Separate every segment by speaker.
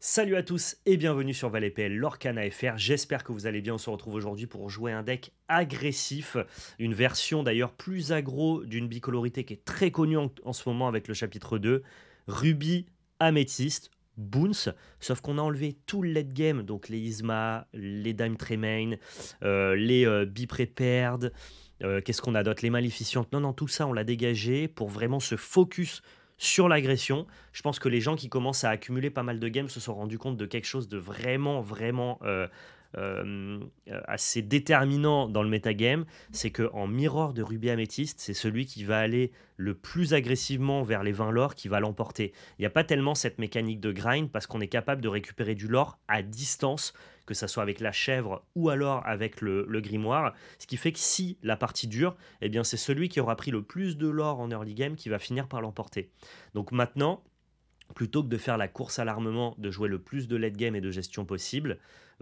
Speaker 1: Salut à tous et bienvenue sur ValetPL Lorcana FR. J'espère que vous allez bien. On se retrouve aujourd'hui pour jouer un deck agressif, une version d'ailleurs plus aggro d'une bicolorité qui est très connue en ce moment avec le chapitre 2, Ruby Améthyste Boons, sauf qu'on a enlevé tout le late game, donc les Isma, les Dime Tremaine, les Be Prepared, qu'est-ce qu'on a d'autre, les Maléficiantes. Non, tout ça on l'a dégagé pour vraiment se focus sur l'agression. Je pense que les gens qui commencent à accumuler pas mal de games se sont rendus compte de quelque chose de assez déterminant dans le metagame. C'est qu'en mirror de Ruby Améthyste, c'est celui qui va aller le plus agressivement vers les 20 lore qui va l'emporter. Il n'y a pas tellement cette mécanique de grind parce qu'on est capable de récupérer du lore à distance, que ça soit avec la chèvre ou alors avec le grimoire. Ce qui fait que si la partie dure, eh bien c'est celui qui aura pris le plus de lore en early game qui va finir par l'emporter. Donc maintenant, plutôt que de faire la course à l'armement, de jouer le plus de late game et de gestion possible,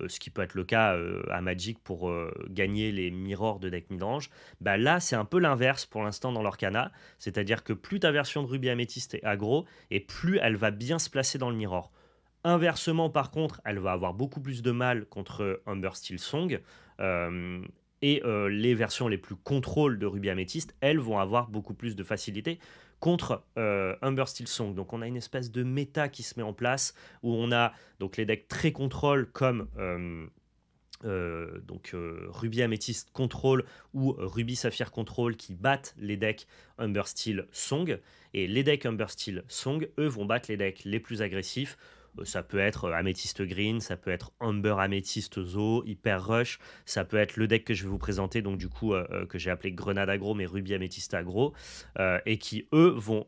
Speaker 1: ce qui peut être le cas à Magic pour gagner les mirrors de deck midrange, bah là c'est un peu l'inverse pour l'instant dans l'Orcana, c'est-à-dire que plus ta version de Ruby Améthyste est aggro, et plus elle va bien se placer dans le mirror. Inversement, par contre, elle va avoir beaucoup plus de mal contre Humber Steel Song. euh, les versions les plus contrôle de Ruby Améthyste, elles vont avoir beaucoup plus de facilité contre Humber Steel Song. Donc on a une espèce de méta qui se met en place où on a donc les decks très contrôle comme Ruby Amethyst Control ou Ruby Saphir Control qui battent les decks Humber Steel Song. Et les decks Humber Steel Song, eux, vont battre les decks les plus agressifs. Ça peut être Amethyst Green, ça peut être Humber Amethyst Zo, Hyper Rush, ça peut être le deck que je vais vous présenter, donc du coup que j'ai appelé Grenade Aggro, mais Ruby Amethyst Aggro, et qui eux vont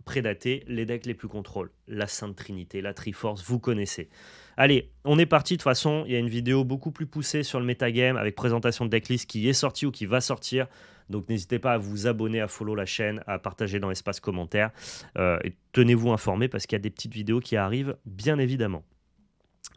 Speaker 1: prédater les decks les plus contrôle. La Sainte Trinité, la Triforce, vous connaissez. Allez, on est parti. De toute façon, il y a une vidéo beaucoup plus poussée sur le metagame avec présentation de decklist qui est sortie ou qui va sortir. Donc n'hésitez pas à vous abonner, à follow la chaîne, à partager dans l'espace commentaire. Et tenez-vous informés parce qu'il y a des petites vidéos qui arrivent, bien évidemment.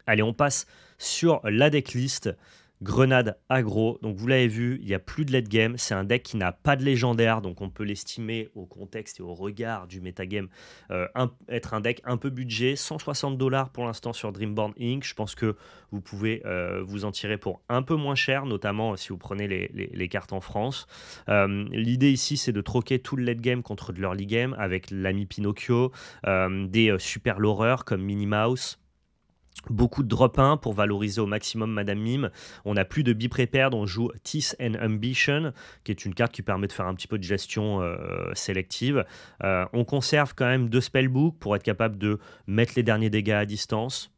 Speaker 1: Allez, on passe sur la decklist. Grenade aggro, donc vous l'avez vu, il n'y a plus de late game, c'est un deck qui n'a pas de légendaire, donc on peut l'estimer au contexte et au regard du metagame, être un deck un peu budget, 160 $ pour l'instant sur Dreamborn Inc. Je pense que vous pouvez vous en tirer pour un peu moins cher, notamment si vous prenez les cartes en France. L'idée ici, c'est de troquer tout le late game contre de l'early game avec l'ami Pinocchio, des super loreurs comme Minnie Mouse. Beaucoup de drop 1 pour valoriser au maximum Madame Mime. On n'a plus de Be Prepared, on joue Teeth and Ambition, qui est une carte qui permet de faire un petit peu de gestion sélective. On conserve quand même 2 spellbooks pour être capable de mettre les derniers dégâts à distance.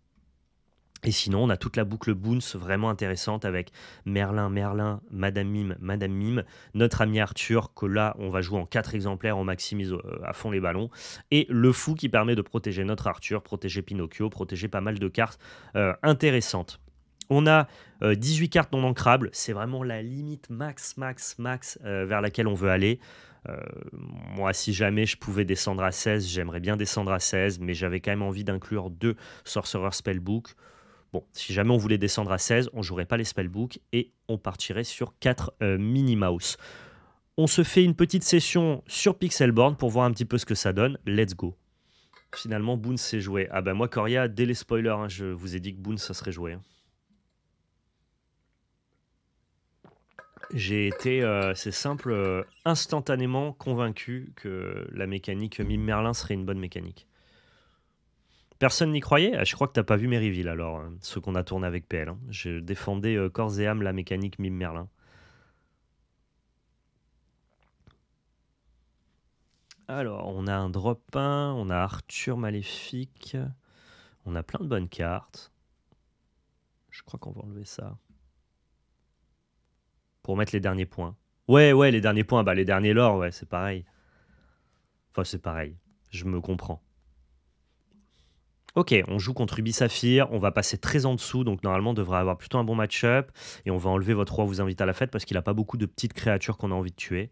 Speaker 1: Et sinon, on a toute la boucle Boons vraiment intéressante avec Merlin, Madame Mime, notre ami Arthur, que là, on va jouer en 4 exemplaires, on maximise à fond les ballons, et le fou qui permet de protéger notre Arthur, protéger Pinocchio, protéger pas mal de cartes intéressantes. On a 18 cartes non ancrables, c'est vraiment la limite max vers laquelle on veut aller. Euh, Moi, si jamais je pouvais descendre à 16, j'aimerais bien descendre à 16, mais j'avais quand même envie d'inclure 2 Sorcerer Spellbook. Bon, si jamais on voulait descendre à 16, on jouerait pas les spellbooks et on partirait sur 4 mini mouse. On se fait une petite session sur Pixelborn pour voir un petit peu ce que ça donne. Let's go. Finalement, Boons s'est joué. Ah bah moi, Coria, dès les spoilers, hein, je vous ai dit que Boons, ça serait joué. Hein. J'ai été, c'est simple, instantanément convaincu que la mécanique Mime Merlin serait une bonne mécanique. Personne n'y croyait. Ah, je crois que t'as pas vu mes reveals alors, ceux qu'on a tourné avec PL. Hein. Je défendais corps et âme la mécanique Mime Merlin. Alors, on a un drop 1, on a Arthur Maléfique, on a plein de bonnes cartes. Je crois qu'on va enlever ça. Pour mettre les derniers points. Ouais, les derniers points, bah les derniers lore, ouais, c'est pareil. Enfin, c'est pareil, je me comprends. Ok, on joue contre Ruby Saphir, on va passer très en dessous, donc normalement on devrait avoir plutôt un bon match-up. Et on va enlever votre roi vous invite à la fête parce qu'il n'a pas beaucoup de petites créatures qu'on a envie de tuer.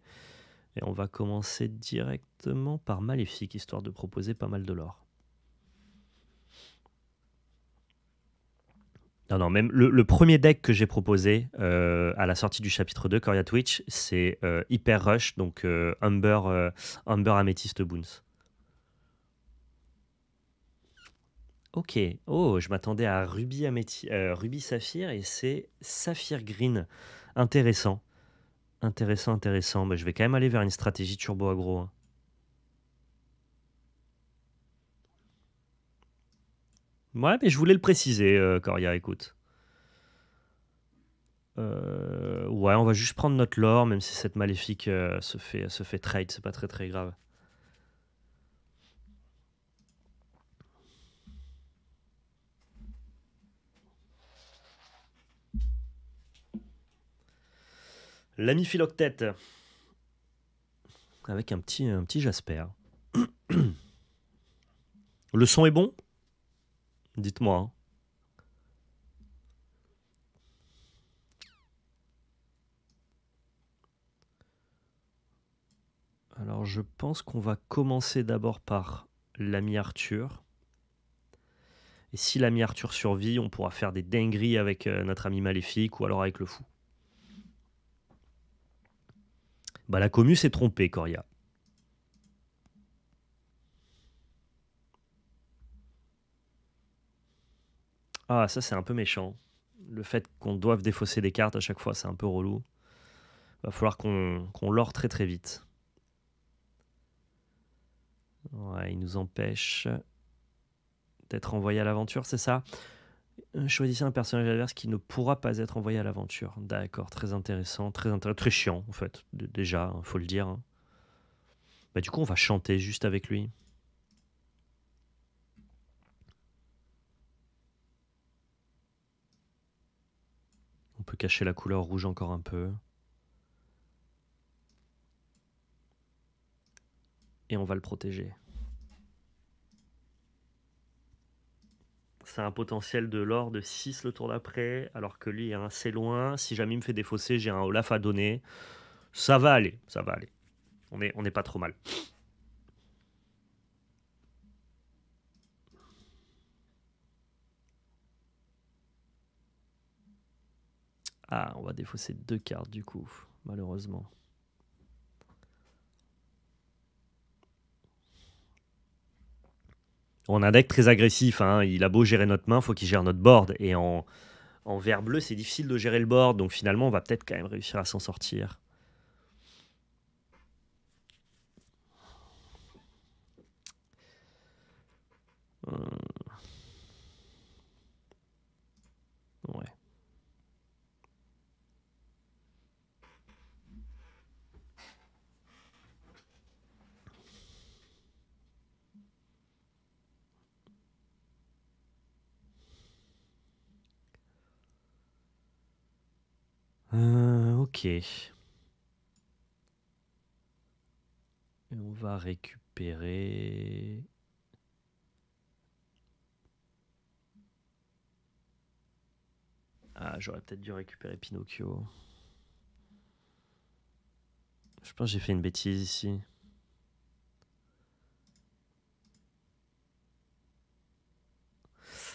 Speaker 1: Et on va commencer directement par Maléfique, histoire de proposer pas mal de lore. Non, même le premier deck que j'ai proposé à la sortie du chapitre 2, Coria Twitch, c'est Hyper Rush, donc Humber Amethyst Boons. Ok. Oh, je m'attendais à Ruby Saphir et c'est Saphir Green. Intéressant. Intéressant, intéressant. Bah, je vais quand même aller vers une stratégie turbo aggro, hein. Ouais, mais je voulais le préciser, Coria, écoute. Ouais, on va juste prendre notre lore, même si cette maléfique se fait trade, c'est pas très très grave. L'ami Philoctète, avec un petit Jasper. Le son est bon? Dites-moi, hein. Alors, je pense qu'on va commencer d'abord par l'ami Arthur. Et si l'ami Arthur survit, on pourra faire des dingueries avec notre ami maléfique ou alors avec le fou. Bah, la commu s'est trompée, Coria. Ah, ça, c'est un peu méchant. Le fait qu'on doive défausser des cartes à chaque fois, c'est un peu relou. Va falloir qu'on lore très très vite. Ouais, il nous empêche d'être envoyé à l'aventure, c'est ça? Choisissez un personnage adverse qui ne pourra pas être envoyé à l'aventure. D'accord, très intéressant, très chiant en fait, déjà, faut le dire, hein. Bah, du coup, on va chanter juste avec lui. On peut cacher la couleur rouge encore un peu. Et on va le protéger. C'est un potentiel de l'or de 6 le tour d'après, alors que lui est assez loin. Si jamais il me fait défausser, j'ai un Olaf à donner. Ça va aller, ça va aller. On est pas trop mal. Ah, on va défausser 2 cartes du coup, malheureusement. On a un deck très agressif, hein. Il a beau gérer notre main, faut qu'il gère notre board. Et en vert bleu, c'est difficile de gérer le board, donc finalement, on va peut-être quand même réussir à s'en sortir. Euh, ouais. Ok. Et on va récupérer. Ah, j'aurais peut-être dû récupérer Pinocchio. Je pense que j'ai fait une bêtise ici.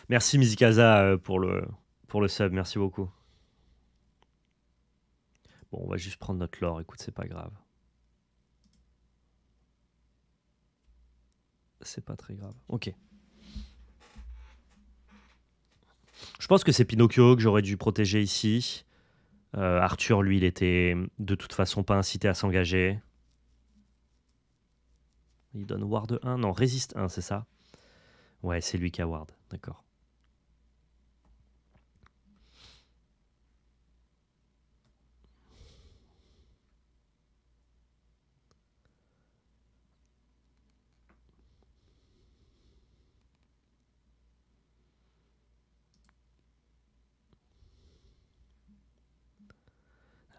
Speaker 1: Merci Mizikaza pour le sub, merci beaucoup. Bon, on va juste prendre notre lore, écoute, c'est pas grave. C'est pas très grave. Ok. Je pense que c'est Pinocchio que j'aurais dû protéger ici. Arthur, lui, il était de toute façon pas incité à s'engager. Il donne Ward 1, non, Résiste 1, c'est ça? Ouais, c'est lui qui a Ward, d'accord.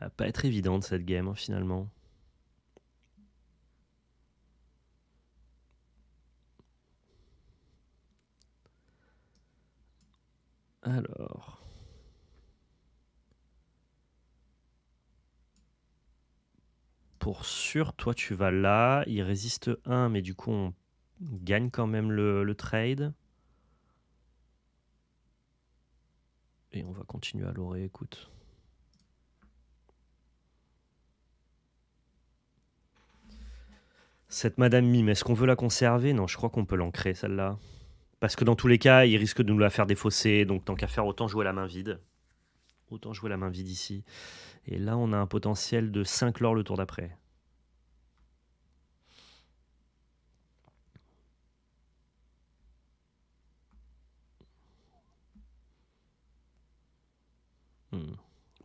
Speaker 1: Ça va pas être évidente cette game, hein, finalement. Alors. Pour sûr, toi tu vas là, il résiste 1, mais du coup on gagne quand même le trade. Et on va continuer à l'orer, écoute. Cette Madame Mime, est-ce qu'on veut la conserver? Non, je crois qu'on peut l'ancrer celle-là. Parce que dans tous les cas, il risque de nous la faire défausser. Donc tant qu'à faire, autant jouer la main vide. Autant jouer la main vide ici. Et là, on a un potentiel de 5 lords le tour d'après.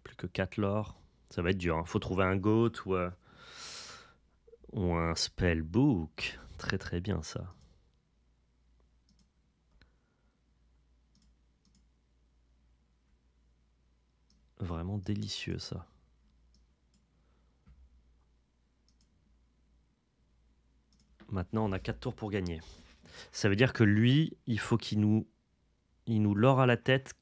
Speaker 1: Plus que 4 lords. Ça va être dur. Faut trouver un goat ou un spellbook. Très très bien ça. Vraiment délicieux ça. Maintenant, on a 4 tours pour gagner. Ça veut dire que lui, il faut qu'il nous lore à la tête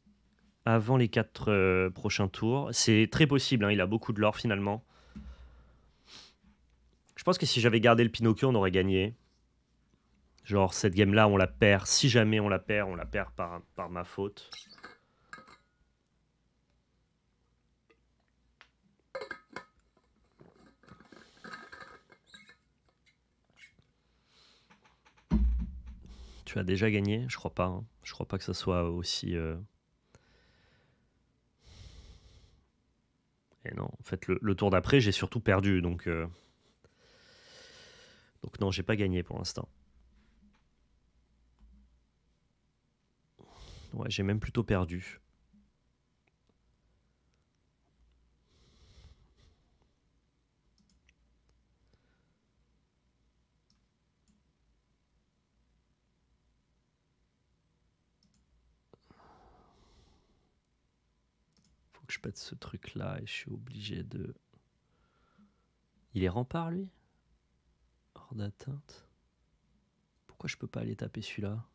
Speaker 1: avant les 4 prochains tours. C'est très possible, hein, il a beaucoup de lore finalement. Je pense que si j'avais gardé le Pinocchio, on aurait gagné. Genre, cette game-là, on la perd. Si jamais on la perd par ma faute. Tu as déjà gagné? Je crois pas. Hein. Je crois pas que ça soit aussi... Et non, en fait, le tour d'après, j'ai surtout perdu. Donc non, j'ai pas gagné pour l'instant. Ouais, j'ai même plutôt perdu. Faut que je pète ce truc-là et je suis obligé de... Il est rempart, lui? Hors d'atteinte. Pourquoi je peux pas aller taper celui-là?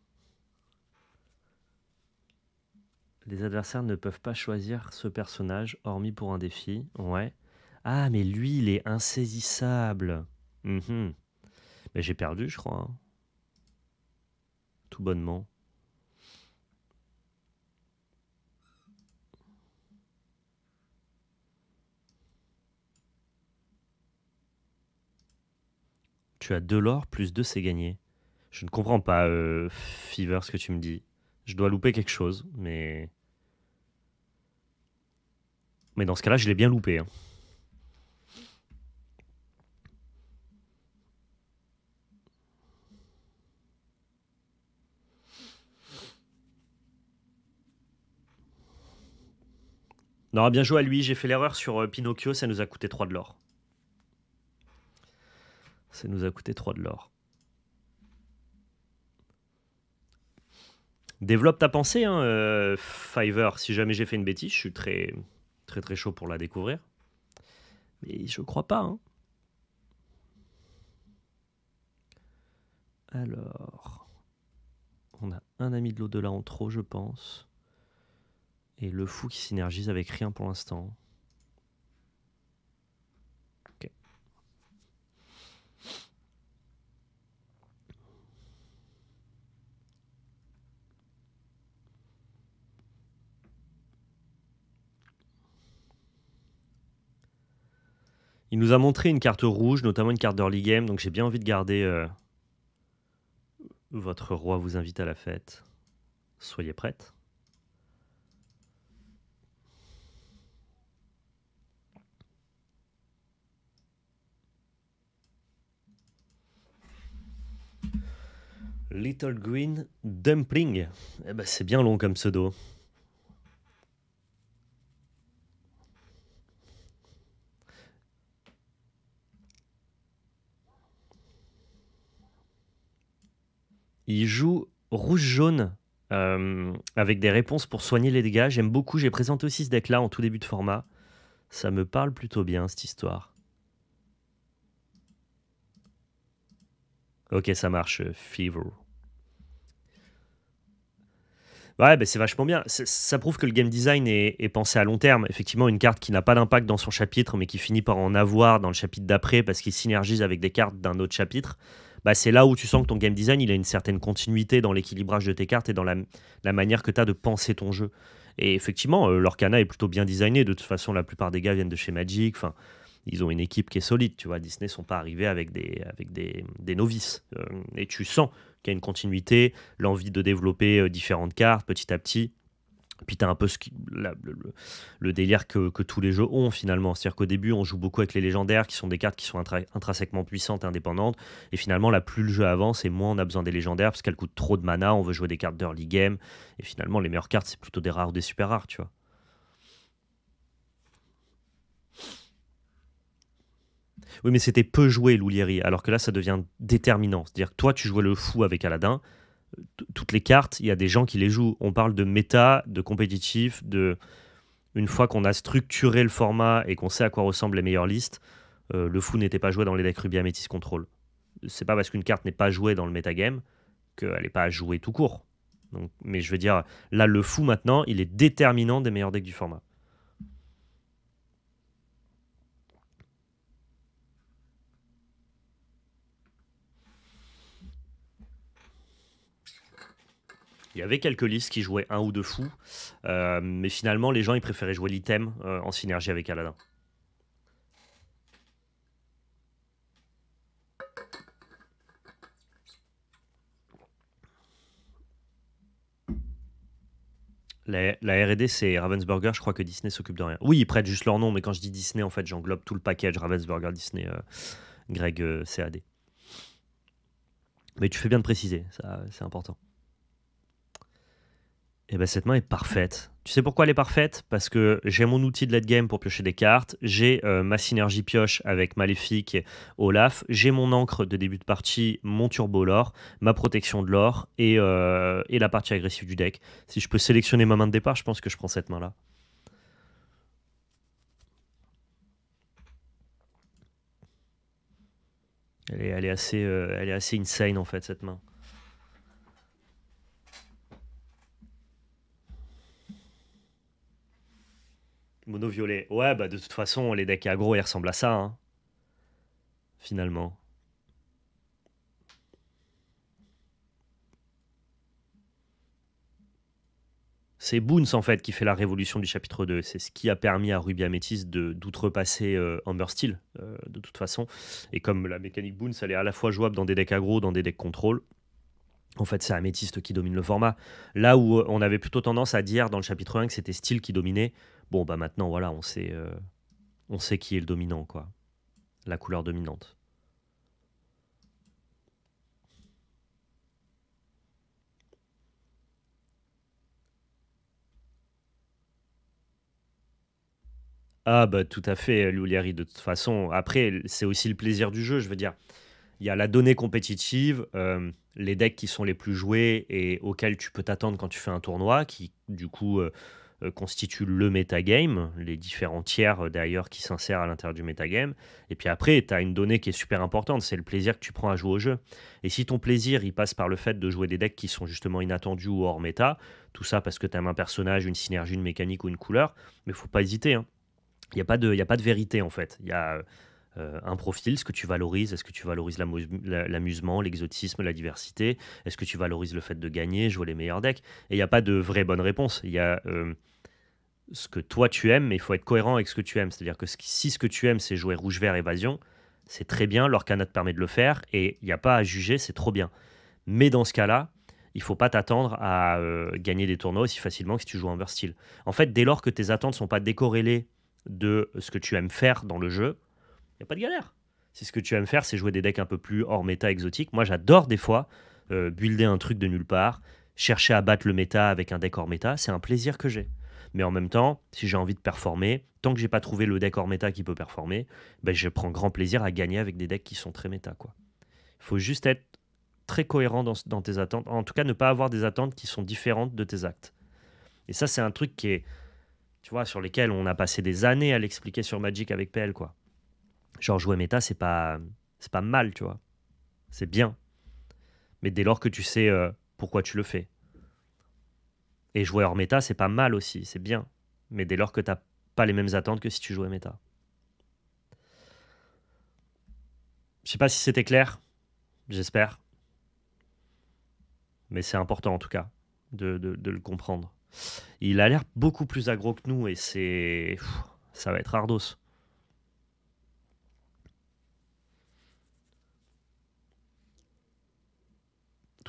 Speaker 1: Les adversaires ne peuvent pas choisir ce personnage, hormis pour un défi. Ouais. Ah, mais lui, il est insaisissable. Mais j'ai perdu, je crois. Hein. Tout bonnement. Tu as 2 lords, plus 2, c'est gagné. Je ne comprends pas, Fever, ce que tu me dis. Je dois louper quelque chose, mais... Mais dans ce cas-là, je l'ai bien loupé. Hein. Non, bien joué à lui. J'ai fait l'erreur sur Pinocchio. Ça nous a coûté 3 de l'or. Ça nous a coûté 3 de l'or. Développe ta pensée, hein, Fiverr. Si jamais j'ai fait une bêtise, je suis très, très, très chaud pour la découvrir. Mais je crois pas. Hein. Alors, on a un ami de l'au-delà en trop, je pense. Et le fou qui synergise avec rien pour l'instant. Ok. Il nous a montré une carte rouge, notamment une carte d'early game, donc j'ai bien envie de garder votre roi vous invite à la fête. Soyez prête. Little Green Dumpling. Eh ben, c'est bien long comme pseudo. Il joue rouge-jaune avec des réponses pour soigner les dégâts. J'aime beaucoup. J'ai présenté aussi ce deck-là en tout début de format. Ça me parle plutôt bien, cette histoire. Ok, ça marche, Fever. Ouais, bah c'est vachement bien. Ça prouve que le game design est pensé à long terme. Effectivement, une carte qui n'a pas d'impact dans son chapitre, mais qui finit par en avoir dans le chapitre d'après parce qu'il synergise avec des cartes d'un autre chapitre, bah c'est là où tu sens que ton game design il a une certaine continuité dans l'équilibrage de tes cartes et dans la manière que tu as de penser ton jeu. Et effectivement, l'Orcana est plutôt bien designé. De toute façon, la plupart des gars viennent de chez Magic. Enfin, ils ont une équipe qui est solide, tu vois. Disney sont pas arrivés avec des novices. Et tu sens qu'il y a une continuité, l'envie de développer différentes cartes petit à petit. Puis tu as un peu le délire que tous les jeux ont finalement. C'est-à-dire qu'au début, on joue beaucoup avec les légendaires, qui sont des cartes qui sont intrinsèquement puissantes et indépendantes. Et finalement, là, plus le jeu avance, et moins on a besoin des légendaires, parce qu'elles coûtent trop de mana, on veut jouer des cartes d'early game. Et finalement, les meilleures cartes, c'est plutôt des rares ou des super rares, tu vois. Oui, mais c'était peu joué, Loulieri, alors que là, ça devient déterminant. C'est-à-dire que toi, tu jouais le fou avec Aladdin. Toutes les cartes, il y a des gens qui les jouent. On parle de méta, de compétitif, de une fois qu'on a structuré le format et qu'on sait à quoi ressemblent les meilleures listes, le fou n'était pas joué dans les decks Ruby Amethyst Control. C'est pas parce qu'une carte n'est pas jouée dans le metagame qu'elle n'est pas jouée tout court. Donc, mais je veux dire, là, le fou maintenant, il est déterminant des meilleurs decks du format. Il y avait quelques listes qui jouaient un ou deux fous, mais finalement, les gens ils préféraient jouer l'item en synergie avec Aladdin. La R&D, c'est Ravensburger. Je crois que Disney s'occupe de rien. Oui, ils prêtent juste leur nom, mais quand je dis Disney, en fait, j'englobe tout le package Ravensburger, Disney, Greg, CAD. Mais tu fais bien de préciser, ça, c'est important. Et ben cette main est parfaite. Tu sais pourquoi elle est parfaite? Parce que j'ai mon outil de late game pour piocher des cartes, j'ai ma synergie pioche avec Maléfique et Olaf, j'ai mon encre de début de partie, mon turbo lore, ma protection de l'or et la partie agressive du deck. Si je peux sélectionner ma main de départ, je pense que je prends cette main-là. Elle est assez insane en fait cette main. Mono violet. Ouais, bah de toute façon, les decks aggro, ils ressemblent à ça, hein, finalement. C'est Boons en fait qui fait la révolution du chapitre 2. C'est ce qui a permis à Ruby Amethyst d'outrepasser Amber Steel, de toute façon. Et comme la mécanique Boons, elle est à la fois jouable dans des decks aggro, dans des decks contrôle, en fait, c'est Amethyst qui domine le format. Là où on avait plutôt tendance à dire dans le chapitre 1 que c'était Steel qui dominait, bon, bah maintenant, voilà, on sait qui est le dominant, quoi. La couleur dominante. Ah, bah tout à fait, Louliari, de toute façon. Après, c'est aussi le plaisir du jeu, je veux dire. Il y a la donnée compétitive, les decks qui sont les plus joués et auxquels tu peux t'attendre quand tu fais un tournoi, qui du coup constituent le metagame, les différents tiers d'ailleurs qui s'insèrent à l'intérieur du metagame. Et puis après, tu as une donnée qui est super importante, c'est le plaisir que tu prends à jouer au jeu. Et si ton plaisir, il passe par le fait de jouer des decks qui sont justement inattendus ou hors méta, tout ça parce que tu aimes un personnage, une synergie, une mécanique ou une couleur, mais faut pas hésiter, hein. Il y a pas de vérité en fait. Il y a un profil, ce que tu valorises. Est-ce que tu valorises l'amusement, l'exotisme, la diversité? Est-ce que tu valorises le fait de gagner, jouer les meilleurs decks? Et il n'y a pas de vraie bonne réponse. Il y a ce que toi tu aimes, mais il faut être cohérent avec ce que tu aimes. C'est-à-dire que si ce que tu aimes, c'est jouer rouge-vert évasion, c'est très bien, l'Orcana te permet de le faire, et il n'y a pas à juger, c'est trop bien. Mais dans ce cas-là, il faut pas t'attendre à gagner des tournois aussi facilement que si tu joues en Steel. En fait, dès lors que tes attentes ne sont pas décorrélées de ce que tu aimes faire dans le jeu, il n'y a pas de galère. Si ce que tu aimes faire, c'est jouer des decks un peu plus hors méta exotique. Moi, j'adore des fois builder un truc de nulle part, chercher à battre le méta avec un deck hors méta. C'est un plaisir que j'ai. Mais en même temps, si j'ai envie de performer, tant que j'ai pas trouvé le deck hors méta qui peut performer, ben, je prends grand plaisir à gagner avec des decks qui sont très méta, quoi. Il faut juste être très cohérent dans tes attentes. En tout cas, ne pas avoir des attentes qui sont différentes de tes actes. Et ça, c'est un truc qui est, tu vois, sur lesquels on a passé des années à l'expliquer sur Magic avec PL, quoi. Genre jouer méta, c'est pas mal, tu vois. C'est bien. Mais dès lors que tu sais pourquoi tu le fais. Et jouer hors méta, c'est pas mal aussi, c'est bien. Mais dès lors que t'as pas les mêmes attentes que si tu jouais méta. Je sais pas si c'était clair, j'espère. Mais c'est important en tout cas de le comprendre. Il a l'air beaucoup plus aggro que nous et ça va être ardos.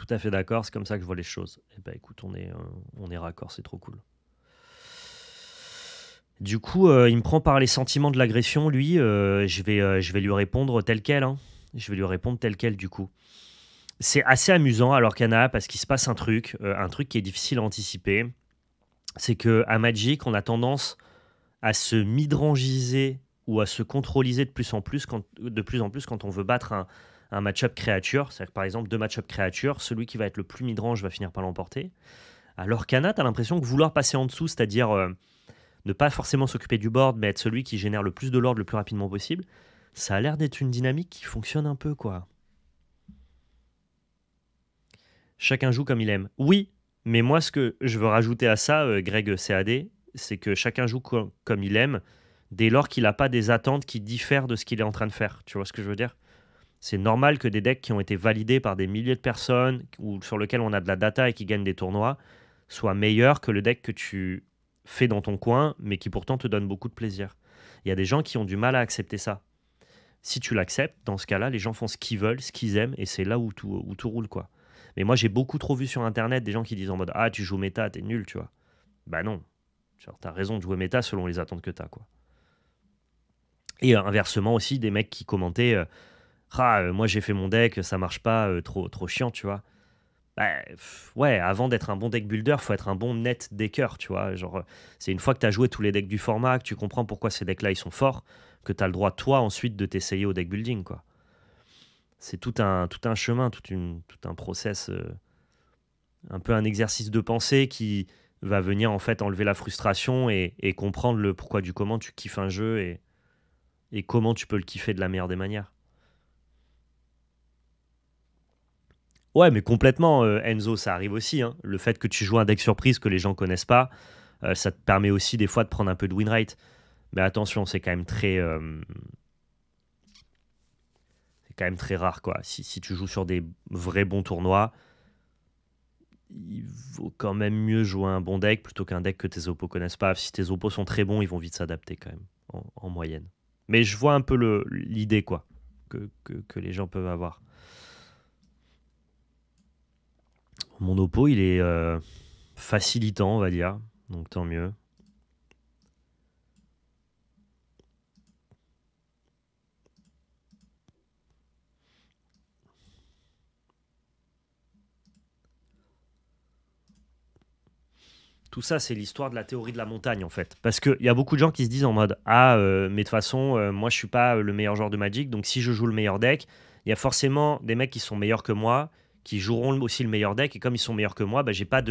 Speaker 1: tout à fait d'accord, c'est comme ça que je vois les choses. Et bah écoute, on est raccord, c'est trop cool. Du coup, il me prend par les sentiments de l'agression, lui, je vais lui répondre tel quel, hein. Je vais lui répondre tel quel, du coup. C'est assez amusant alors Kana, parce qu'il se passe un truc qui est difficile à anticiper. C'est que à Magic, on a tendance à se midrangiser ou à se contrôliser de plus en plus quand on veut battre un match-up créature. C'est-à-dire que par exemple, deux match-up créatures, celui qui va être le plus midrange va finir par l'emporter. Alors Kana, tu as l'impression que vouloir passer en dessous, c'est-à-dire ne pas forcément s'occuper du board, mais être celui qui génère le plus de l'ordre le plus rapidement possible, ça a l'air d'être une dynamique qui fonctionne un peu, quoi. Chacun joue comme il aime. Oui, mais moi, ce que je veux rajouter à ça, Greg CAD, c'est que chacun joue comme il aime, dès lors qu'il n'a pas des attentes qui diffèrent de ce qu'il est en train de faire. Tu vois ce que je veux dire? C'est normal que des decks qui ont été validés par des milliers de personnes ou sur lesquels on a de la data et qui gagnent des tournois soient meilleurs que le deck que tu fais dans ton coin, mais qui pourtant te donne beaucoup de plaisir. Il y a des gens qui ont du mal à accepter ça. Si tu l'acceptes, dans ce cas-là, les gens font ce qu'ils veulent, ce qu'ils aiment, et c'est là où tout roule, quoi. Mais moi, j'ai beaucoup trop vu sur Internet des gens qui disent en mode «Ah, tu joues méta, t'es nul», tu vois. Bah non. Genre, t'as raison de jouer méta selon les attentes que t'as, quoi. Et inversement aussi, des mecs qui commentaient moi j'ai fait mon deck, ça marche pas, trop chiant, tu vois. Bah, ouais, avant d'être un bon deck builder, faut être un bon net decker, tu vois. Genre, c'est une fois que tu as joué tous les decks du format, que tu comprends pourquoi ces decks-là ils sont forts, que tu as le droit, toi, ensuite, de t'essayer au deck building, quoi. C'est tout un chemin, tout un process, un peu un exercice de pensée qui va venir en fait enlever la frustration et comprendre le pourquoi du comment tu kiffes un jeu et comment tu peux le kiffer de la meilleure des manières. Ouais, mais complètement, Enzo, ça arrive aussi, hein. Le fait que tu joues un deck surprise que les gens connaissent pas, ça te permet aussi des fois de prendre un peu de win rate. Mais attention, c'est quand même très rare, quoi. Si tu joues sur des vrais bons tournois, il vaut quand même mieux jouer un bon deck plutôt qu'un deck que tes oppos connaissent pas. Si tes oppos sont très bons, ils vont vite s'adapter quand même, en moyenne. Mais je vois un peu l'idée, quoi, que les gens peuvent avoir. Mon oppo, il est facilitant, on va dire. Donc tant mieux. Tout ça, c'est l'histoire de la théorie de la montagne, en fait. Parce qu'il y a beaucoup de gens qui se disent en mode «Ah, mais de toute façon, moi, je suis pas le meilleur joueur de Magic, donc si je joue le meilleur deck, il y a forcément des mecs qui sont meilleurs que moi, qui joueront aussi le meilleur deck, et comme ils sont meilleurs que moi, bah, j'ai pas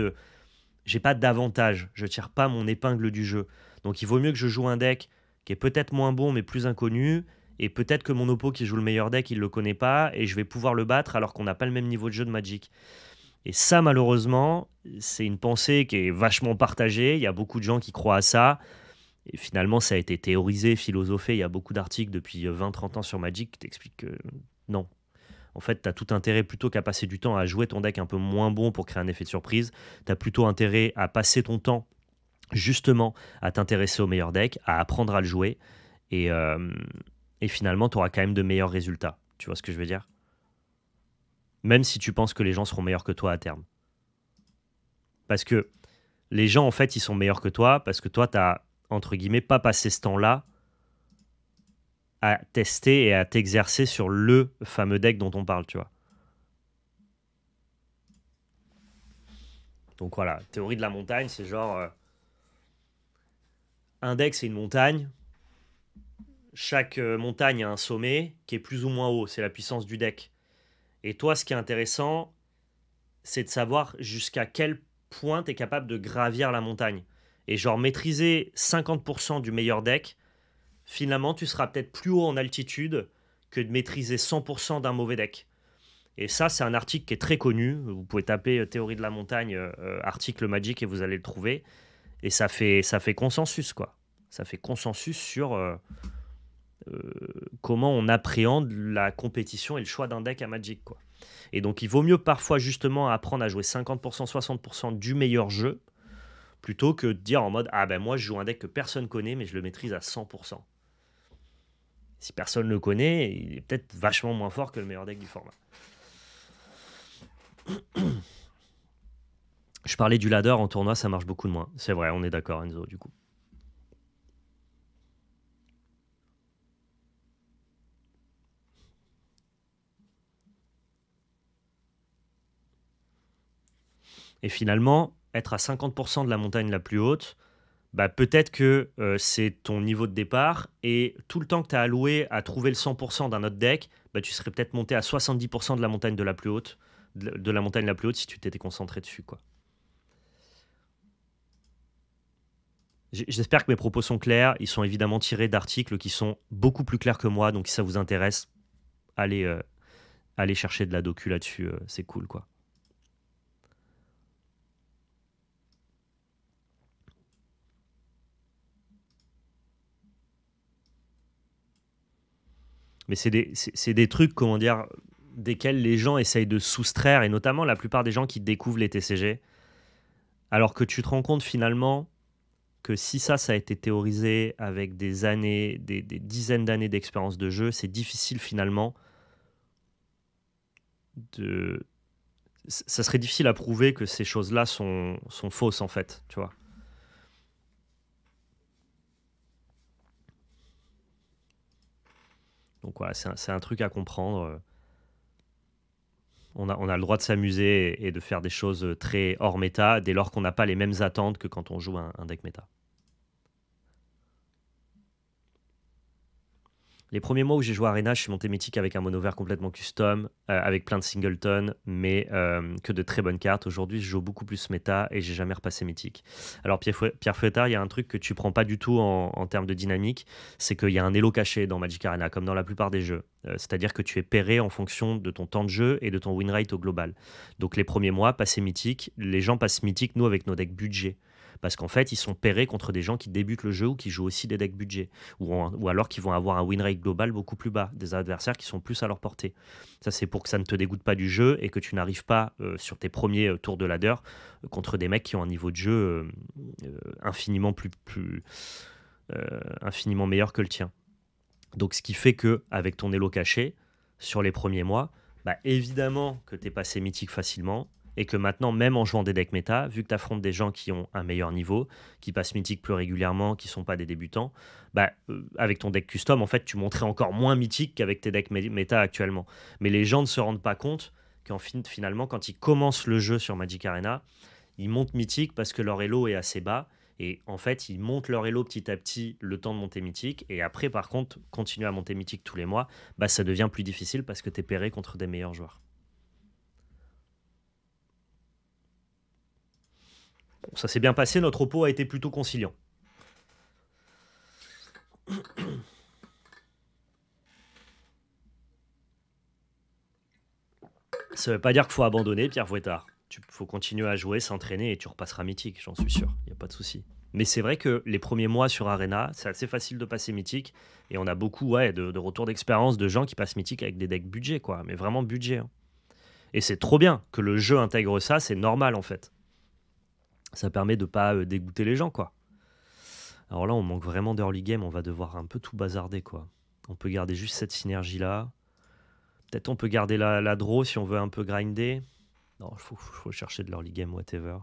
Speaker 1: d'avantage. Je tire pas mon épingle du jeu. Donc il vaut mieux que je joue un deck qui est peut-être moins bon, mais plus inconnu, et peut-être que mon oppo qui joue le meilleur deck, il le connaît pas, et je vais pouvoir le battre alors qu'on n'a pas le même niveau de jeu de Magic.» Et ça, malheureusement, c'est une pensée qui est vachement partagée. Il y a beaucoup de gens qui croient à ça. Et finalement, ça a été théorisé, philosophé. Il y a beaucoup d'articles depuis 20-30 ans sur Magic qui t'expliquent que non. En fait, tu as tout intérêt plutôt qu'à passer du temps à jouer ton deck un peu moins bon pour créer un effet de surprise. Tu as plutôt intérêt à passer ton temps justement à t'intéresser au meilleur deck, à apprendre à le jouer. Et, euh, et finalement, tu auras quand même de meilleurs résultats. Tu vois ce que je veux dire? Même si tu penses que les gens seront meilleurs que toi à terme. Parce que les gens, en fait, ils sont meilleurs que toi parce que toi, tu as, entre guillemets, pas passé ce temps-là à tester et à t'exercer sur le fameux deck dont on parle, tu vois. Donc voilà, théorie de la montagne, c'est genre un deck, c'est une montagne. Chaque montagne a un sommet qui est plus ou moins haut, c'est la puissance du deck. Et toi, ce qui est intéressant, c'est de savoir jusqu'à quel point tu es capable de gravir la montagne. Et genre maîtriser 50% du meilleur deck, finalement, tu seras peut-être plus haut en altitude que de maîtriser 100% d'un mauvais deck. Et ça, c'est un article qui est très connu. Vous pouvez taper théorie de la montagne, article Magic et vous allez le trouver. Et ça fait consensus, quoi. Ça fait consensus sur comment on appréhende la compétition et le choix d'un deck à Magic, quoi. Et donc, il vaut mieux parfois justement apprendre à jouer 50%, 60% du meilleur jeu plutôt que de dire en mode ah ben moi je joue un deck que personne connaît mais je le maîtrise à 100%. Si personne le connaît, il est peut-être vachement moins fort que le meilleur deck du format. Je parlais du ladder en tournoi, ça marche beaucoup de moins. C'est vrai, on est d'accord, Enzo, du coup. Et finalement, être à 50% de la montagne la plus haute, bah peut-être que c'est ton niveau de départ et tout le temps que tu as alloué à trouver le 100% d'un autre deck, bah tu serais peut-être monté à 70% de la montagne de la plus haute, de la montagne la plus haute si tu t'étais concentré dessus, quoi. J'espère que mes propos sont clairs. Ils sont évidemment tirés d'articles qui sont beaucoup plus clairs que moi. Donc, si ça vous intéresse, allez, allez chercher de la docu là-dessus. C'est cool, quoi. Mais c'est des trucs, comment dire, desquels les gens essayent de soustraire, et notamment la plupart des gens qui découvrent les TCG, alors que tu te rends compte finalement que si ça a été théorisé avec des années, des dizaines d'années d'expérience de jeu, c'est difficile finalement de... Ça serait difficile à prouver que ces choses-là sont fausses, en fait, tu vois. Donc voilà, c'est un truc à comprendre. On a le droit de s'amuser et de faire des choses très hors méta dès lors qu'on n'a pas les mêmes attentes que quand on joue un deck méta. Les premiers mois où j'ai joué à Arena, je suis monté mythique avec un mono vert complètement custom, avec plein de singleton, mais que de très bonnes cartes. Aujourd'hui, je joue beaucoup plus méta et j'ai jamais repassé mythique. Alors, Pierre Fouettard, il y a un truc que tu prends pas du tout en termes de dynamique, c'est qu'il y a un elo caché dans Magic Arena, comme dans la plupart des jeux. C'est-à-dire que tu es pairé en fonction de ton temps de jeu et de ton win rate au global. Donc, les premiers mois, passer mythique, les gens passent mythique, nous, avec nos decks budget. Parce qu'en fait, ils sont pairés contre des gens qui débutent le jeu ou qui jouent aussi des decks budget. Ou alors qu'ils vont avoir un win rate global beaucoup plus bas, des adversaires qui sont plus à leur portée. Ça, c'est pour que ça ne te dégoûte pas du jeu et que tu n'arrives pas sur tes premiers tours de ladder contre des mecs qui ont un niveau de jeu infiniment infiniment meilleur que le tien. Donc, ce qui fait que avec ton elo caché, sur les premiers mois, bah, évidemment que tu es passé mythique facilement, et que maintenant, même en jouant des decks méta, vu que tu affrontes des gens qui ont un meilleur niveau, qui passent mythique plus régulièrement, qui sont pas des débutants, bah, avec ton deck custom, en fait, tu monterais encore moins mythique qu'avec tes decks méta actuellement. Mais les gens ne se rendent pas compte finalement, quand ils commencent le jeu sur Magic Arena, ils montent mythique parce que leur elo est assez bas. Et en fait, ils montent leur elo petit à petit le temps de monter mythique. Et après, par contre, continuer à monter mythique tous les mois, bah, ça devient plus difficile parce que tu es pairé contre des meilleurs joueurs. Bon, ça s'est bien passé, notre repos a été plutôt conciliant. Ça veut pas dire qu'il faut abandonner, Pierre Fouettard. Il faut continuer à jouer, s'entraîner et tu repasseras mythique, j'en suis sûr. Il n'y a pas de souci. Mais c'est vrai que les premiers mois sur Arena, c'est assez facile de passer mythique. Et on a beaucoup de retours d'expérience de gens qui passent mythique avec des decks budget, quoi. Mais vraiment budget, hein. Et c'est trop bien que le jeu intègre ça, c'est normal en fait. Ça permet de pas dégoûter les gens, quoi. Alors là, on manque vraiment d'early game, on va devoir un peu tout bazarder, quoi. On peut garder juste cette synergie-là. Peut-être on peut garder la draw si on veut un peu grinder. Non, il faut chercher de l'early game, whatever.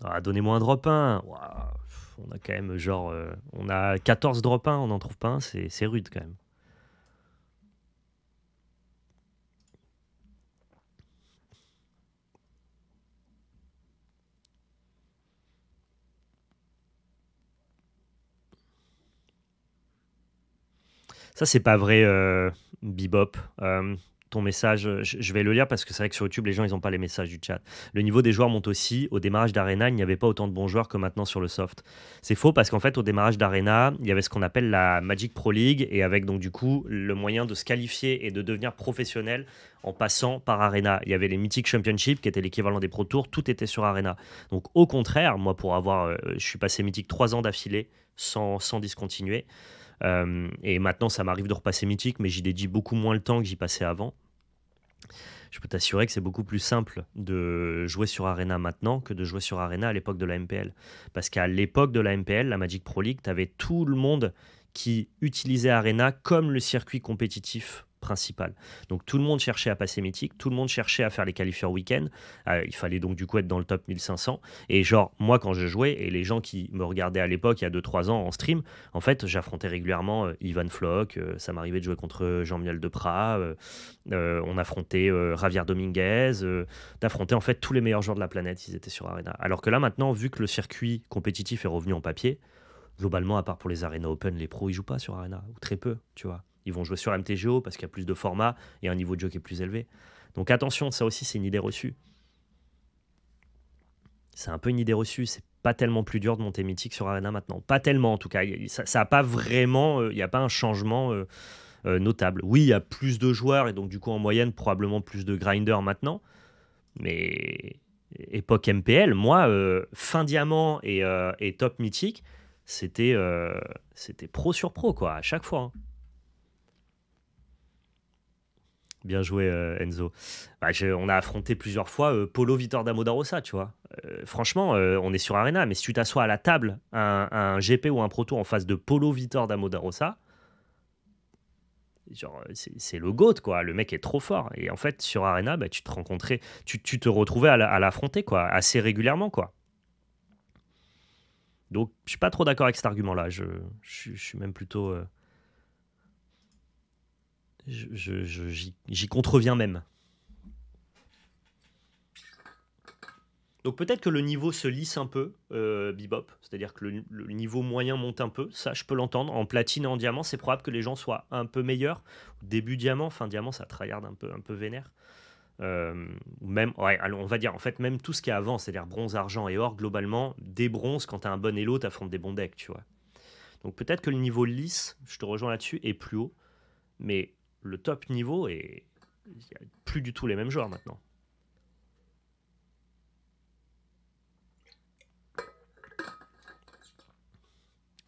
Speaker 1: Ah, donnez-moi un drop 1. Ouah, on a quand même genre... on a 14 drop 1, on n'en trouve pas un, c'est rude quand même. Ça, c'est pas vrai, Bebop. Ton message, je vais le lire parce que c'est vrai que sur YouTube, les gens, ils n'ont pas les messages du chat. Le niveau des joueurs monte aussi. Au démarrage d'Arena, il n'y avait pas autant de bons joueurs que maintenant sur le soft. C'est faux parce qu'en fait, au démarrage d'Arena, il y avait ce qu'on appelle la Magic Pro League et avec donc du coup le moyen de se qualifier et de devenir professionnel en passant par Arena. Il y avait les Mythic Championship qui étaient l'équivalent des Pro Tours, tout était sur Arena. Donc au contraire, moi pour avoir, je suis passé Mythic 3 ans d'affilée sans discontinuer. Et maintenant, ça m'arrive de repasser mythique, mais j'y dédie beaucoup moins le temps que j'y passais avant. Je peux t'assurer que c'est beaucoup plus simple de jouer sur Arena maintenant que de jouer sur Arena à l'époque de la MPL. Parce qu'à l'époque de la MPL, la Magic Pro League, tu avais tout le monde qui utilisait Arena comme le circuit compétitif principal. Donc tout le monde cherchait à passer mythique, tout le monde cherchait à faire les qualifieurs week-end. Il fallait donc du coup être dans le top 1500. Et genre, moi quand je jouais, et les gens qui me regardaient à l'époque, il y a 2-3 ans en stream, en fait, j'affrontais régulièrement Ivan Flock, ça m'arrivait de jouer contre Jean-Miel Deprat, on affrontait Javier Dominguez, d'affronter en fait tous les meilleurs joueurs de la planète, ils étaient sur Arena. Alors que là maintenant, vu que le circuit compétitif est revenu en papier, globalement, à part pour les Arena Open, les pros ils jouent pas sur Arena, ou très peu, tu vois. Ils vont jouer sur MTGO parce qu'il y a plus de formats et un niveau de jeu qui est plus élevé. Donc attention, ça aussi c'est une idée reçue. C'est un peu une idée reçue, c'est pas tellement plus dur de monter mythique sur Arena maintenant. Pas tellement en tout cas, ça a pas vraiment, il n'y a pas un changement notable. Oui, il y a plus de joueurs et donc du coup en moyenne probablement plus de grinders maintenant, mais époque MPL, moi, fin diamant et top mythique, c'était c'était pro sur pro, quoi, à chaque fois, hein. Bien joué, Enzo. Bah, on a affronté plusieurs fois Polo Vitor Damodarosa, tu vois. Franchement, on est sur Arena, mais si tu t'assois à la table, un GP ou un Pro Tour en face de Polo Vitor Damodarosa, genre, c'est le GOAT, quoi. Le mec est trop fort. Et en fait, sur Arena, bah, tu te retrouvais à l'affronter, quoi, assez régulièrement, quoi. Donc, je suis pas trop d'accord avec cet argument-là. Je suis même plutôt. J'y contreviens même. Donc peut-être que le niveau se lisse un peu, Bebop, c'est-à-dire que le niveau moyen monte un peu, ça je peux l'entendre. En platine et en diamant, c'est probable que les gens soient un peu meilleurs. Début diamant, fin diamant, ça tryhard un peu vénère. Même, ouais, on va dire, en fait, même tout ce qui est avant, c'est-à-dire bronze, argent et or, globalement, des bronzes, quand t'as un bon elo, t'affrontes des bons decks, tu vois. Donc peut-être que le niveau lisse, je te rejoins là-dessus, est plus haut, mais le top niveau est. Il n'y a plus du tout les mêmes joueurs maintenant.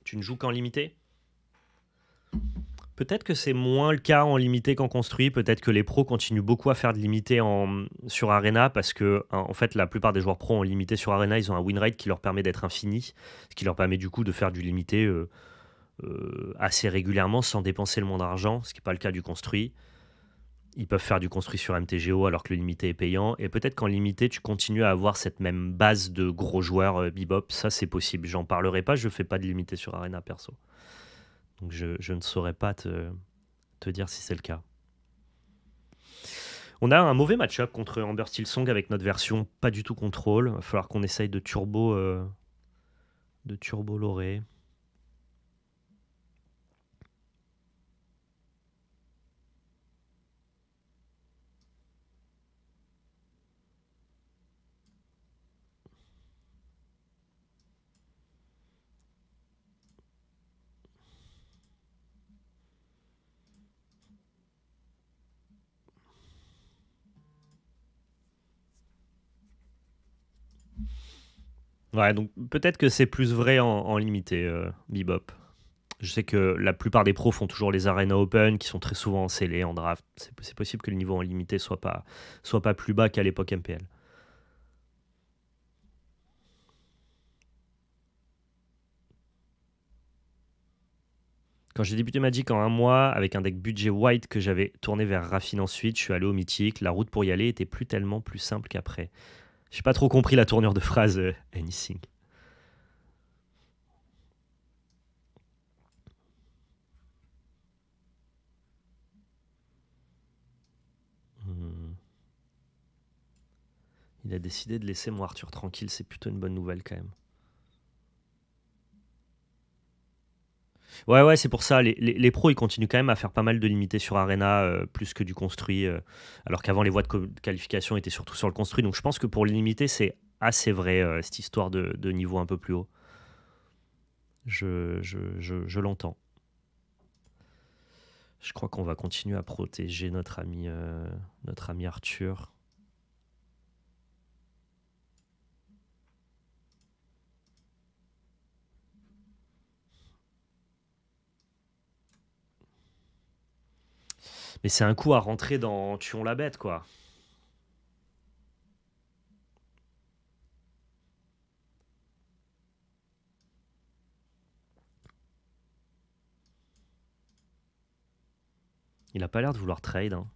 Speaker 1: Tu ne joues qu'en limité. Peut-être que c'est moins le cas en limité qu'en construit. Peut-être que les pros continuent beaucoup à faire de limité sur Arena parce que, en fait, la plupart des joueurs pros en limité sur Arena, ils ont un win rate qui leur permet d'être infini, ce qui leur permet du coup de faire du limité assez régulièrement sans dépenser le moins d'argent, ce qui n'est pas le cas du construit. Ils peuvent faire du construit sur MTGO alors que le limité est payant. Et peut-être qu'en limité, tu continues à avoir cette même base de gros joueurs Bebop. Ça, c'est possible. J'en parlerai pas, je fais pas de limité sur Arena perso. Donc je ne saurais pas te dire si c'est le cas. On a un mauvais match-up contre Amber Steel Song avec notre version pas du tout contrôle. Il va falloir qu'on essaye de turbo loré. Ouais, donc peut-être que c'est plus vrai en limité, Bebop. Je sais que la plupart des pros font toujours les Arena Open, qui sont très souvent scellés en draft. C'est possible que le niveau en limité soit pas plus bas qu'à l'époque MPL. Quand j'ai débuté Magic en un mois, avec un deck budget white que j'avais tourné vers Raffine ensuite, je suis allé au Mythique. La route pour y aller était plus tellement plus simple qu'après. J'ai pas trop compris la tournure de phrase, Anything. Hmm. Il a décidé de laisser mon Arthur tranquille, c'est plutôt une bonne nouvelle quand même. Ouais, ouais, c'est pour ça. Les pros, ils continuent quand même à faire pas mal de limités sur Arena, plus que du construit, alors qu'avant, les voies de qualification étaient surtout sur le construit. Donc je pense que pour les limiter, c'est assez vrai, cette histoire de niveau un peu plus haut. Je l'entends. Je crois qu'on va continuer à protéger notre ami Arthur. Mais c'est un coup à rentrer dans Tuons la bête, quoi. Il a pas l'air de vouloir trade. Hein.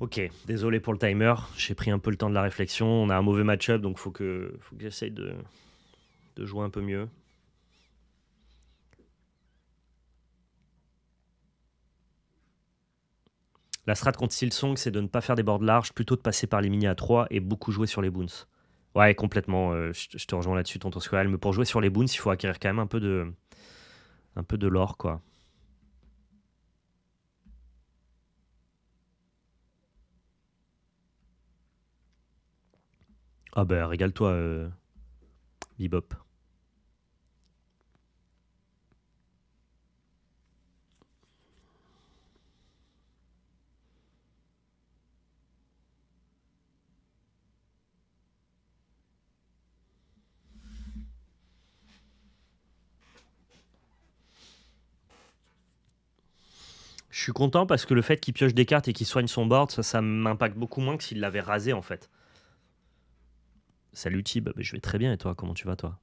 Speaker 1: Ok, désolé pour le timer. J'ai pris un peu le temps de la réflexion. On a un mauvais match-up, donc faut que j'essaye de jouer un peu mieux. La strat contre Silsong, c'est de ne pas faire des boards larges, plutôt de passer par les mini à 3 et beaucoup jouer sur les boons. Ouais, complètement. Je te rejoins là-dessus, tonton Squirrel. Mais pour jouer sur les boons, il faut acquérir quand même un peu de l'or, quoi. Ah bah, régale-toi, Bebop. Je suis content parce que le fait qu'il pioche des cartes et qu'il soigne son board, ça m'impacte beaucoup moins que s'il l'avait rasé, en fait. Salut Tib, je vais très bien et toi, comment tu vas, toi?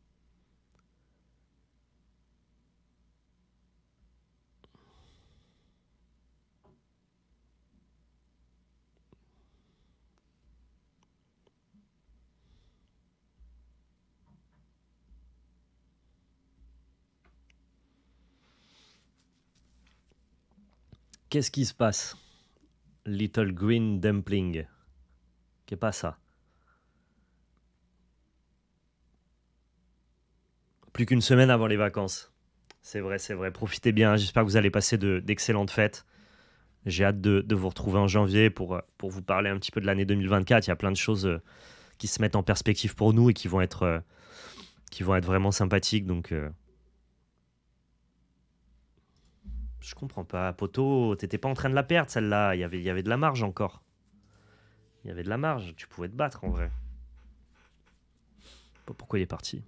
Speaker 1: Qu'est-ce qui se passe? Little Green Dumpling. Qu'est pas ça? Plus qu'une semaine avant les vacances. C'est vrai, c'est vrai. Profitez bien. J'espère que vous allez passer d'excellentes fêtes. J'ai hâte de vous retrouver en janvier pour vous parler un petit peu de l'année 2024. Il y a plein de choses qui se mettent en perspective pour nous et qui vont être vraiment sympathiques. Donc, je comprends pas. Poto, t'étais pas en train de la perdre, celle-là. Il y avait de la marge encore. Il y avait de la marge. Tu pouvais te battre, en vrai. Je sais pas pourquoi il est parti.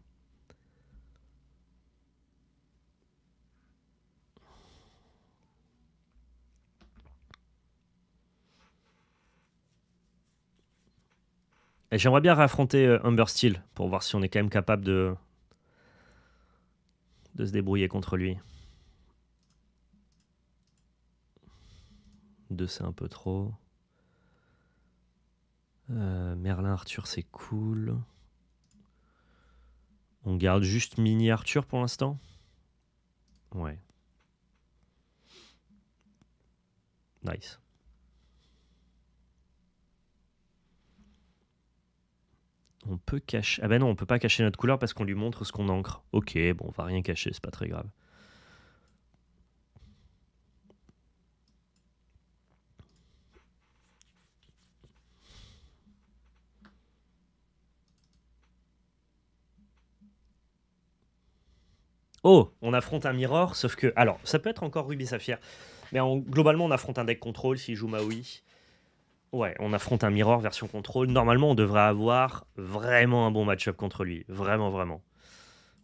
Speaker 1: Et j'aimerais bien réaffronter Humber Steel pour voir si on est quand même capable de se débrouiller contre lui. 2, c'est un peu trop. Merlin Arthur, c'est cool. On garde juste Mini Arthur pour l'instant. Ouais. Nice. On peut cacher... Ah ben non, on peut pas cacher notre couleur parce qu'on lui montre ce qu'on ancre. Ok, bon, on va rien cacher, c'est pas très grave. Oh, on affronte un Mirror, sauf que... Alors, ça peut être encore Ruby Saphir, mais globalement, on affronte un deck contrôle s'il joue Maui. Ouais, on affronte un Mirror version contrôle. Normalement, on devrait avoir vraiment un bon match-up contre lui. Vraiment, vraiment.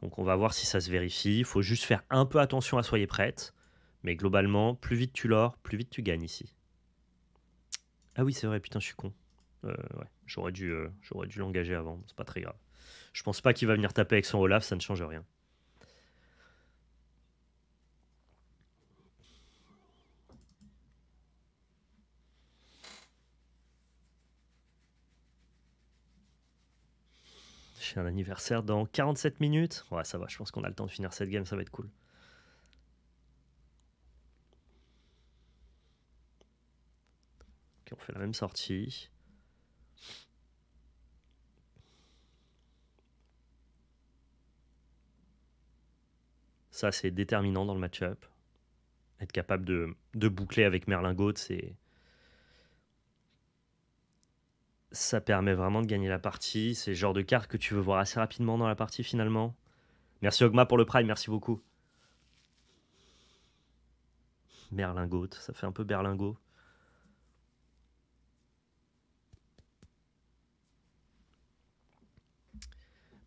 Speaker 1: Donc on va voir si ça se vérifie. Il faut juste faire un peu attention à soyez prête. Mais globalement, plus vite tu l'or, plus vite tu gagnes ici. Ah oui, c'est vrai, putain, je suis con. Ouais, j'aurais dû l'engager avant. C'est pas très grave. Je pense pas qu'il va venir taper avec son Olaf, ça ne change rien. J'ai un anniversaire dans 47 minutes. Ouais, ça va, je pense qu'on a le temps de finir cette game, ça va être cool. Ok, on fait la même sortie. Ça, c'est déterminant dans le match-up. Être capable de boucler avec Merlin Goat, ça permet vraiment de gagner la partie. C'est le genre de carte que tu veux voir assez rapidement dans la partie finalement. Merci Ogma pour le prime, merci beaucoup. Berlingot, ça fait un peu berlingot.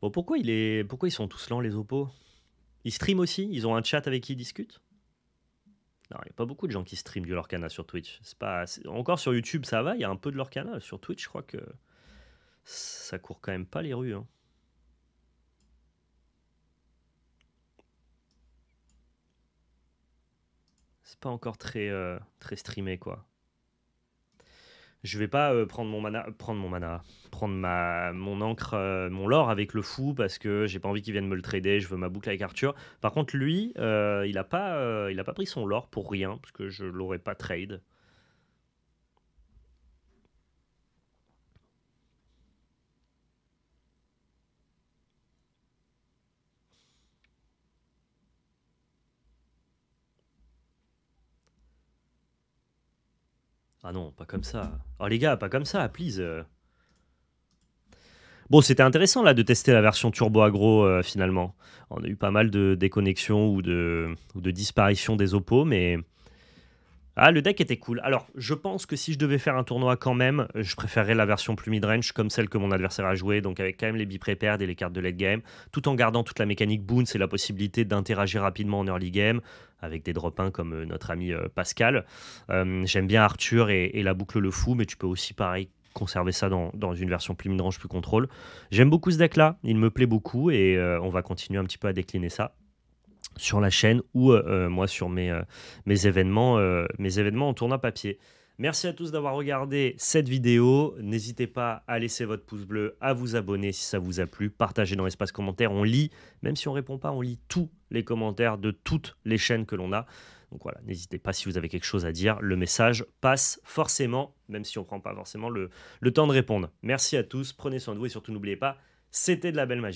Speaker 1: Bon, pourquoi ils sont tous lents les oppos? Ils streament aussi? Ils ont un chat avec qui ils discutent? Non, il n'y a pas beaucoup de gens qui streament du Lorcana sur Twitch. Encore sur YouTube, ça va, il y a un peu de Lorcana. Sur Twitch, je crois que ça court quand même pas les rues. Hein. c'est pas encore très streamé, quoi. Je vais pas prendre mon encre, mon lore avec le fou parce que j'ai pas envie qu'il vienne me le trader. Je veux ma boucle avec Arthur. Par contre, lui, il a pas pris son lore pour rien parce que je l'aurais pas trade. Ah non, pas comme ça. Oh les gars, pas comme ça, please. Bon, c'était intéressant là de tester la version Turbo Agro finalement. On a eu pas mal de déconnexions ou de disparitions des oppos, mais ah, le deck était cool. Alors, je pense que si je devais faire un tournoi quand même, je préférerais la version plus mid-range comme celle que mon adversaire a joué, donc avec quand même les be-prepared et les cartes de late game, tout en gardant toute la mécanique bounce et la possibilité d'interagir rapidement en early game avec des drop 1 comme notre ami Pascal. J'aime bien Arthur et la boucle le fou, mais tu peux aussi pareil conserver ça dans une version plus mid-range, plus contrôle. J'aime beaucoup ce deck-là, il me plaît beaucoup et on va continuer un petit peu à décliner ça sur la chaîne ou moi sur mes événements en tournoi papier. Merci à tous d'avoir regardé cette vidéo. N'hésitez pas à laisser votre pouce bleu, à vous abonner si ça vous a plu, partagez dans l'espace commentaire. On lit, même si on ne répond pas, on lit tous les commentaires de toutes les chaînes que l'on a. Donc voilà, n'hésitez pas si vous avez quelque chose à dire. Le message passe forcément, même si on ne prend pas forcément le temps de répondre. Merci à tous, prenez soin de vous et surtout n'oubliez pas, c'était de la belle magie.